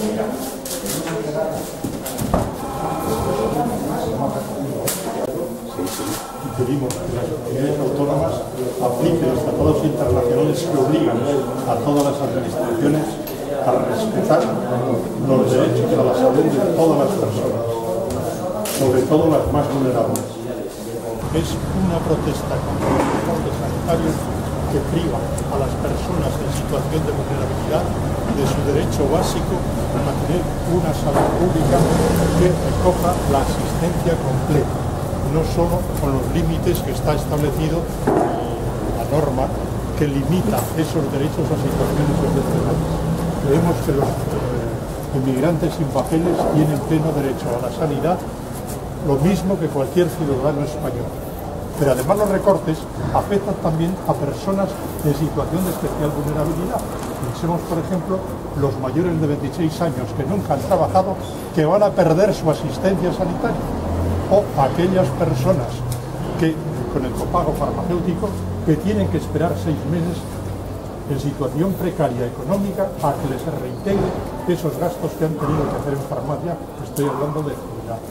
Y pedimos que las comunidades autónomas apliquen los tratados internacionales que obligan a todas las administraciones a respetar los derechos a la salud de todas las personas, sobre todo las más vulnerables. Es una protesta contra los recortes sanitarios que priva a las personas en situación de vulnerabilidad de su derecho básico a tener una salud pública que recoja la asistencia completa, no solo con los límites que está establecido la norma que limita esos derechos a situaciones excepcionales. Creemos que los inmigrantes sin papeles tienen pleno derecho a la sanidad, lo mismo que cualquier ciudadano español. Pero además los recortes afectan también a personas en situación de especial vulnerabilidad. Pensemos, por ejemplo, los mayores de 26 años que nunca han trabajado, que van a perder su asistencia sanitaria, o aquellas personas que, con el copago farmacéutico, que tienen que esperar 6 meses en situación precaria económica a que les reintegre esos gastos que han tenido que hacer en farmacia. Estoy hablando de jubilados.